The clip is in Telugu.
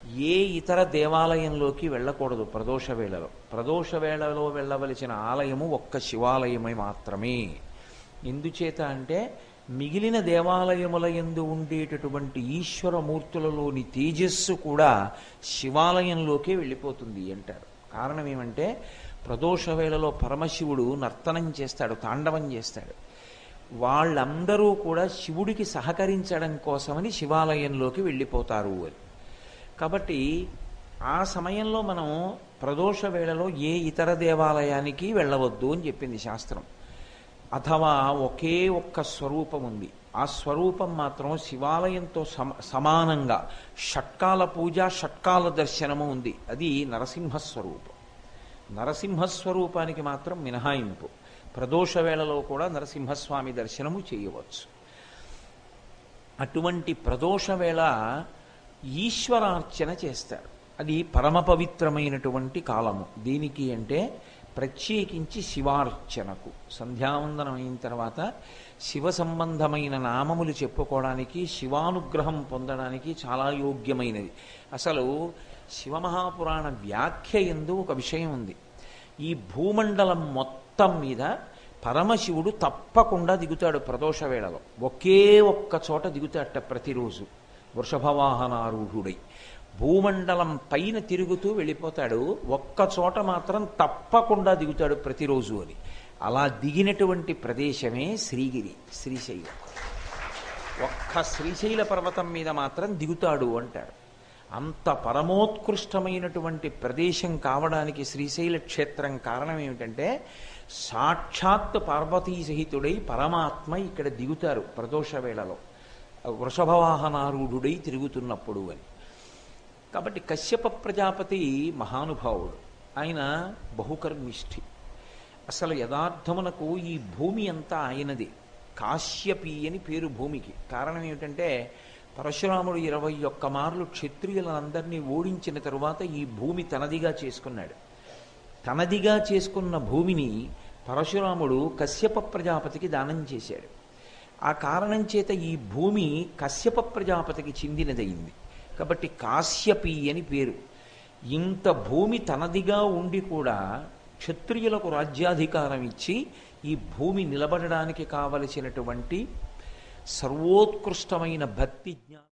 ఏ ఇతర దేవాలయంలోకి వెళ్ళకూడదు ప్రదోష వేళలో. ప్రదోష వేళలో వెళ్ళవలసిన ఆలయము ఒక్క శివాలయమే మాత్రమే. ఎందుచేత అంటే మిగిలిన దేవాలయముల యందు ఉండేటటువంటి ఈశ్వరమూర్తులలోని తేజస్సు కూడా శివాలయంలోకే వెళ్ళిపోతుంది అంటారు. కారణం ఏమంటే ప్రదోష వేళలో పరమశివుడు నర్తనం చేస్తాడు, తాండవం చేస్తాడు. వాళ్ళందరూ కూడా శివుడికి సహకరించడం కోసమని శివాలయంలోకి వెళ్ళిపోతారు అని. కాబట్టి ఆ సమయంలో మనం ప్రదోష వేళలో ఏ ఇతర దేవాలయానికి వెళ్ళవద్దు అని చెప్పింది శాస్త్రం. అథవా ఒకే ఒక్క స్వరూపం ఉంది, ఆ స్వరూపం మాత్రం శివాలయంతో సమానంగా షట్కాల పూజ షట్కాల దర్శనము ఉంది. అది నరసింహస్వరూపం. నరసింహస్వరూపానికి మాత్రం మినహాయింపు. ప్రదోష వేళలో కూడా నరసింహస్వామి దర్శనము చేయవచ్చు. అటువంటి ప్రదోష వేళ ఈశ్వరార్చన చేస్తారు. అది పరమ పవిత్రమైనటువంటి కాలము. దేనికి అంటే ప్రత్యేకించి శివార్చనకు. సంధ్యావందనం అయిన తర్వాత శివ సంబంధమైన నామములు చెప్పుకోవడానికి, శివానుగ్రహం పొందడానికి చాలా యోగ్యమైనది. అసలు శివమహాపురాణ వ్యాఖ్య యందు ఒక విషయం ఉంది. ఈ భూమండలం మొత్తం మీద పరమశివుడు తప్పకుండా దిగుతాడు ప్రదోష వేళలో. ఒకే ఒక్క చోట దిగుతాడట ప్రతిరోజు, వృషభవాహనారూఢుడై భూమండలం పైన తిరుగుతూ వెళ్ళిపోతాడు. ఒక్క చోట మాత్రం తప్పకుండా దిగుతాడు ప్రతిరోజు అని. అలా దిగినటువంటి ప్రదేశమే శ్రీగిరి, శ్రీశైలం. ఒక్క శ్రీశైల పర్వతం మీద మాత్రం దిగుతాడు అంటారు. అంత పరమోత్కృష్టమైనటువంటి ప్రదేశం కావడానికి శ్రీశైల క్షేత్రం కారణం ఏమిటంటే సాక్షాత్ పార్వతీ సహితుడై పరమాత్మ ఇక్కడ దిగుతారు ప్రదోష వేళలో, వృషభవాహనారూఢుడై తిరుగుతున్నప్పుడు అని. కాబట్టి కశ్యప ప్రజాపతి మహానుభావుడు, ఆయన బహుకర్మిష్ఠి. అసలు యథార్థమునకు ఈ భూమి అంతా ఆయనది. కాశ్యపి అని పేరు భూమికి. కారణం ఏమిటంటే పరశురాముడు 21 మార్లు క్షత్రియులందరినీ ఓడించిన తరువాత ఈ భూమి తనదిగా చేసుకున్నాడు. తనదిగా చేసుకున్న భూమిని పరశురాముడు కశ్యప ప్రజాపతికి దానం చేశాడు. ఆ కారణం చేత ఈ భూమి కశ్యప ప్రజాపతికి చెందినదయింది. కాబట్టి కాశ్యపి అని పేరు. ఇంత భూమి తనదిగా ఉండి కూడా క్షత్రియులకు రాజ్యాధికారం ఇచ్చి ఈ భూమి నిలబడడానికి కావలసినటువంటి సర్వోత్కృష్టమైన భక్తి జ్ఞానం